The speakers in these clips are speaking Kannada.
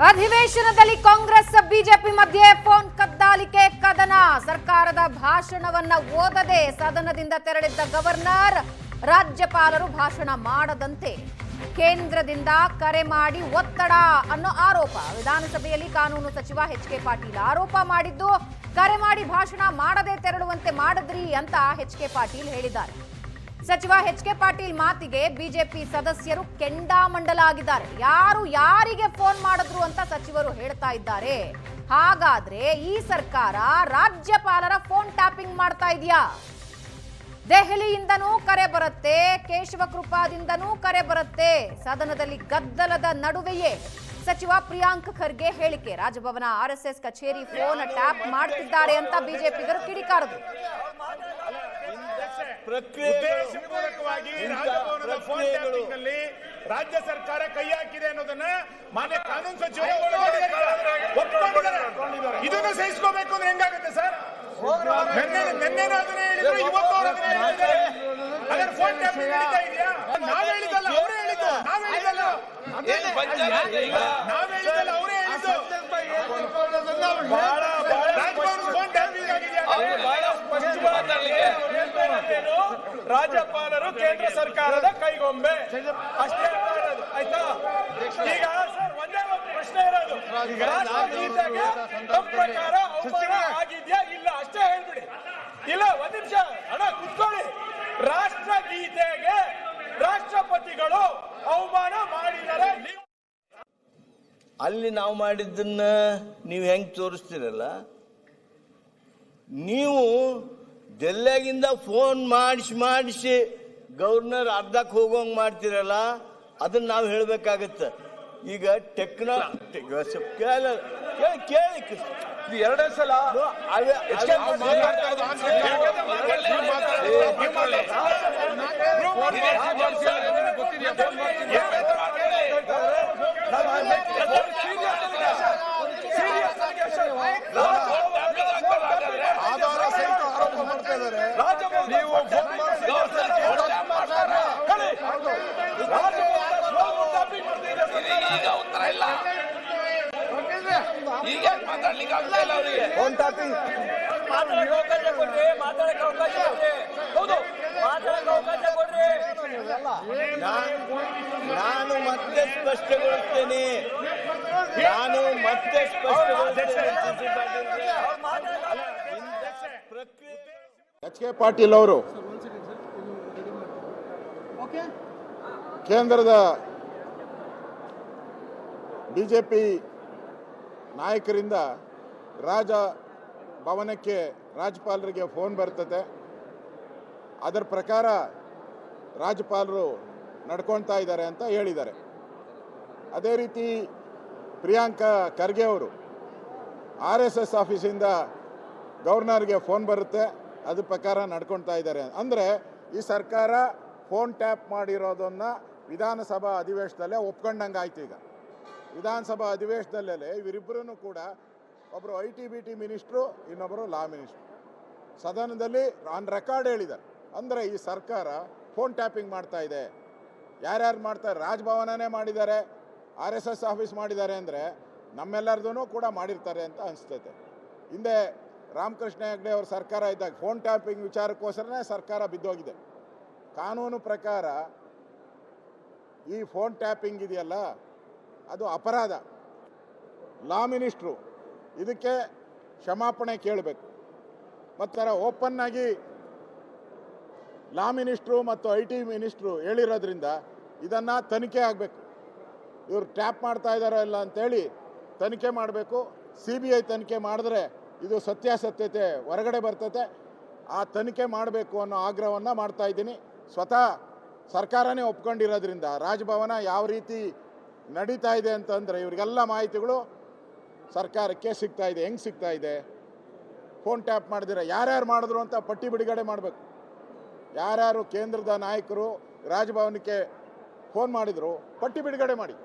ಅಧಿವೇಶನದಲ್ಲಿ ಕಾಂಗ್ರೆಸ್ ಬಿಜೆಪಿ ಮಧ್ಯೆ ಫೋನ್ ಕದ್ದಾಲಿಕೆ ಕದನ. ಸರ್ಕಾರದ ಭಾಷಣವನ್ನ ಓದದೆ ಸದನದಿಂದ ತೆರಳಿದ್ದ ಗವರ್ನರ್ ರಾಜ್ಯಪಾಲರು ಭಾಷಣ ಮಾಡದಂತೆ ಕೇಂದ್ರದಿಂದ ಕರೆ ಮಾಡಿ ಒತ್ತಡ ಅನ್ನೋ ಆರೋಪ. ವಿಧಾನಸಭೆಯಲ್ಲಿ ಕಾನೂನು ಸಚಿವ ಎಚ್ ಕೆ ಪಾಟೀಲ್ ಆರೋಪ ಮಾಡಿದ್ದು, ಕರೆ ಮಾಡಿ ಭಾಷಣ ಮಾಡದೆ ತೆರಳುವಂತೆ ಮಾಡಿದ್ರಿ ಅಂತ ಎಚ್ ಕೆ ಪಾಟೀಲ್ ಹೇಳಿದ್ದಾರೆ. ಸಚಿವ ಎಚ್ ಕೆ ಪಾಟೀಲ್ ಮಾತಿಗೆ ಬಿಜೆಪಿ ಸದಸ್ಯರು ಕೆಂಡಾಮಂಡಲಾಗಿದ್ದಾರೆ. ಯಾರು ಯಾರಿಗೆ ಫೋನ್ ಮಾಡಿದ್ರು ಅಂತ ಸಚಿವರು ಹೇಳ್ತಾ ಇದ್ದಾರೆ. ಹಾಗಾದ್ರೆ ಈ ಸರ್ಕಾರ ರಾಜ್ಯಪಾಲರ ಫೋನ್ ಟ್ಯಾಪಿಂಗ್ ಮಾಡ್ತಾ ಇದೆಯಾ? ದೆಹಲಿಯಿಂದನೂ ಕರೆ ಬರುತ್ತೆ, ಕೇಶವ ಕೃಪಾದಿಂದನೂ ಕರೆ ಬರುತ್ತೆ. ಸದನದಲ್ಲಿ ಗದ್ದಲದ ನಡುವೆಯೇ ಸಚಿವ ಪ್ರಿಯಾಂಕ್ ಖರ್ಗೆ ಹೇಳಿಕೆ. ರಾಜಭವನ ಆರ್ಎಸ್ಎಸ್ ಕಚೇರಿ ಫೋನ್ ಟ್ಯಾಪ್ ಮಾಡ್ತಿದ್ದಾರೆ ಅಂತ ಬಿಜೆಪಿಗರು ಕಿಡಿಕಾರರು. ಉದ್ದೇಶಪೂರ್ವಕವಾಗಿ ರಾಜಭವನದ ಫೋನ್ ಟ್ಯಾಪಿಂಗ್ ಅಲ್ಲಿ ರಾಜ್ಯ ಸರ್ಕಾರ ಕೈ ಹಾಕಿದೆ ಅನ್ನೋದನ್ನ ಮಾನ್ಯ ಕಾನೂನು ಸಚಿವರು ಒಪ್ಪಿಕೊಂಡಿದ್ದಾರೆ. ಇದನ್ನು ಸಹಿಸ್ಕೋಬೇಕು ಅಂದ್ರೆ ಹೆಂಗಾಗುತ್ತೆ ಸರ್? ನಿನ್ನೆನೂ ಅದನ್ನೇ ಹೇಳಿದ್ರು, ಇವತ್ತು ಅದರ ಫೋನ್ ಟ್ಯಾಪಿಂಗ್ ನಡೀತಾ ಇದೆಯಾ? ನಾವ್ ಹೇಳಿದಲ್ಲ, ಅವರೇ ಹೇಳಿದ್ದು. ನಾವ್ ಹೇಳಿದಲ್ಲ, ಅವರೇ ಹೇಳಿದ್ದು. ರಾಜಭವನ ಫೋನ್ ಟ್ಯಾಪಿಂಗ್ ಆಗಿದೆಯಾ? ರಾಜ್ಯಪಾಲರು ಕೇಂದ್ರ ಸರ್ಕಾರದ ಕೈಗೊಂಬೆ ಅಷ್ಟೇ ಮಾಡೋದು, ಆಯ್ತಾ? ಈಗ ಸರ್ ಒಂದೇ ಒಂದು ಪ್ರಶ್ನೆ ಇರೋದು, ರಾಷ್ಟ್ರಗೀತೆಗೆ ತಮ್ಮ ಪ್ರಕಾರ ಅವಮಾನ ಆಗಿದ್ಯಾ ಇಲ್ಲ ಅಷ್ಟೇ ಹೇಳ್ಬಿಡಿ. ಇಲ್ಲ ಒಂದ್ ನಿಮಿಷ ಅಣ್ಣ ಕುತ್ಕೊಳ್ಳಿ. ರಾಷ್ಟ್ರಗೀತೆಗೆ ರಾಷ್ಟ್ರಪತಿಗಳು ಅವಮಾನ ಮಾಡಿದರೆ ಅಲ್ಲಿ ನಾವು ಮಾಡಿದ್ದನ್ನ ನೀವು ಹೆಂಗೆ ತೋರಿಸ್ತೀರಲ್ಲ, ನೀವು ಡೆಲ್ಲಿಯಾಗಿಂದ ಫೋನ್ ಮಾಡಿಸಿ ಗವರ್ನರ್ ಅರ್ಧಕ್ಕೆ ಹೋಗೋಂಗೆ ಮಾಡ್ತೀರಲ್ಲ, ಅದನ್ನ ನಾವು ಹೇಳಬೇಕಾಗತ್ತೆ. ಈಗ ಕೇಳಿ ಎರಡೇ ಸಲ ಈಗ ಉತ್ತರ ಇಲ್ಲ. ಈಗ ಮಾತಾಡ್ಲಿಕ್ಕೆ ಆಗ್ತಾ ಇಲ್ಲ ಅವರಿಗೆ. ಅವಕಾಶ ಕೊಡ್ರಿ, ಮಾತಾಡಕ್ಕೆ ಅವಕಾಶ ಕೊಡ್ರಿ. ಹೌದು, ಮಾತಾಡಕ್ಕೆ ಅವಕಾಶ ಕೊಡ್ರಿ. ನಾನು ಮತ್ತೆ ಸ್ಪಷ್ಟಗೊಳಿಸ್ತೇನೆ. ಎಚ್ ಕೆ ಪಾಟೀಲ್ ಅವರು ಕೇಂದ್ರದ ಬಿಜೆಪಿ ನಾಯಕರಿಂದ ರಾಜಭವನಕ್ಕೆ ರಾಜ್ಯಪಾಲರಿಗೆ ಫೋನ್ ಬರ್ತದೆ. ಅದರ ಪ್ರಕಾರ ರಾಜ್ಯಪಾಲರು ನಡ್ಕೊಳ್ತಾ ಇದ್ದಾರೆ ಅಂತ ಹೇಳಿದ್ದಾರೆ. ಅದೇ ರೀತಿ ಪ್ರಿಯಾಂಕ ಖರ್ಗೆ ಅವರು RSS ಆಫೀಸಿಂದ ಗವರ್ನರ್ಗೆ ಫೋನ್ ಬರುತ್ತೆ, ಅದ್ರ ಪ್ರಕಾರ ನಡ್ಕೊಳ್ತಾ ಇದ್ದಾರೆ. ಅಂದರೆ ಈ ಸರ್ಕಾರ ಫೋನ್ ಟ್ಯಾಪ್ ಮಾಡಿರೋದನ್ನು ವಿಧಾನಸಭಾ ಅಧಿವೇಶನದಲ್ಲೇ ಒಪ್ಕೊಂಡಂಗೆ ಆಯ್ತು. ಈಗ ವಿಧಾನಸಭಾ ಅಧಿವೇಶನದಲ್ಲೇ ಇವರಿಬ್ಬರೂ ಕೂಡ, ಒಬ್ಬರು IT-BT ಮಿನಿಸ್ಟ್ರು, ಇನ್ನೊಬ್ಬರು ಲಾ ಮಿನಿಸ್ಟ್ರು, ಸದನದಲ್ಲಿ ಆನ್ ರೆಕಾರ್ಡ್ ಹೇಳಿದ್ದಾರೆ. ಅಂದರೆ ಈ ಸರ್ಕಾರ ಫೋನ್ ಟ್ಯಾಪಿಂಗ್ ಮಾಡ್ತಾ ಇದೆ. ಯಾರ್ಯಾರು ಮಾಡ್ತಾರೆ? ರಾಜಭವನನೇ ಮಾಡಿದ್ದಾರೆ, RSS ಆಫೀಸ್ ಮಾಡಿದ್ದಾರೆ. ಅಂದರೆ ನಮ್ಮೆಲ್ಲರದೂ ಕೂಡ ಮಾಡಿರ್ತಾರೆ ಅಂತ ಅನಿಸ್ತೈತೆ. ಹಿಂದೆ ರಾಮಕೃಷ್ಣ ಹೆಗಡೆ ಅವ್ರ ಸರ್ಕಾರ ಇದ್ದಾಗ ಫೋನ್ ಟ್ಯಾಪಿಂಗ್ ವಿಚಾರಕ್ಕೋಸ್ಕರನೇ ಸರ್ಕಾರ ಬಿದ್ದೋಗಿದೆ. ಕಾನೂನು ಪ್ರಕಾರ ಈ ಫೋನ್ ಟ್ಯಾಪಿಂಗ್ ಇದೆಯಲ್ಲ, ಅದು ಅಪರಾಧ. ಲಾ ಮಿನಿಸ್ಟ್ರು ಇದಕ್ಕೆ ಕ್ಷಮಾಪಣೆ ಕೇಳಬೇಕು. ಮತ್ತು ಓಪನ್ನಾಗಿ ಲಾ ಮಿನಿಸ್ಟ್ರು ಮತ್ತು IT ಮಿನಿಸ್ಟ್ರು ಹೇಳಿರೋದ್ರಿಂದ ಇದನ್ನು ತನಿಖೆ ಆಗಬೇಕು. ಇವರು ಟ್ಯಾಪ್ ಮಾಡ್ತಾ ಇದ್ದಾರೋ ಇಲ್ಲ ಅಂಥೇಳಿ ತನಿಖೆ ಮಾಡಬೇಕು. CBI ತನಿಖೆ ಮಾಡಿದ್ರೆ ಇದು ಸತ್ಯಾಸತ್ಯತೆ ಹೊರಗಡೆ ಬರ್ತದೆ. ಆ ತನಿಖೆ ಮಾಡಬೇಕು ಅನ್ನೋ ಆಗ್ರಹವನ್ನು ಮಾಡ್ತಾಯಿದ್ದೀನಿ. ಸ್ವತಃ ಸರ್ಕಾರನೇ ಒಪ್ಕೊಂಡಿರೋದ್ರಿಂದ ರಾಜಭವನ ಯಾವ ರೀತಿ ನಡೀತಾ ಇದೆ ಅಂತಂದರೆ ಇವರಿಗೆಲ್ಲ ಮಾಹಿತಿಗಳು ಸರ್ಕಾರಕ್ಕೆ ಸಿಗ್ತಾ ಇದೆ. ಹೆಂಗೆ ಸಿಗ್ತಾ ಇದೆ? ಫೋನ್ ಟ್ಯಾಪ್ ಮಾಡಿದಿರ ಯಾರ್ಯಾರು ಮಾಡಿದ್ರು ಅಂತ ಪಟ್ಟಿ ಬಿಡುಗಡೆ ಮಾಡಬೇಕು. ಯಾರ್ಯಾರು ಕೇಂದ್ರದ ನಾಯಕರು ರಾಜಭವನಕ್ಕೆ ಫೋನ್ ಮಾಡಿದರು ಪಟ್ಟಿ ಬಿಡುಗಡೆ ಮಾಡಿ.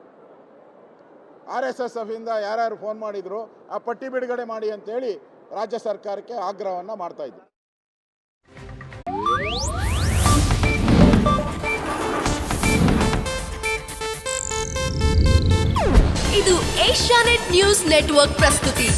RSS ಆಫಿಂದ ಯಾರ್ಯಾರು ಫೋನ್ ಮಾಡಿದ್ರು ಆ ಪಟ್ಟಿ ಬಿಡುಗಡೆ ಮಾಡಿ ಅಂತೇಳಿ ರಾಜ್ಯ ಸರ್ಕಾರಕ್ಕೆ ಆಗ್ರಹವನ್ನು ಮಾಡ್ತಾಯಿದ್ವಿ. ಇದು ಏಷ್ಯಾನೆಟ್ ನ್ಯೂಸ್ ನೆಟ್ವರ್ಕ್ ಪ್ರಸ್ತುತಿ.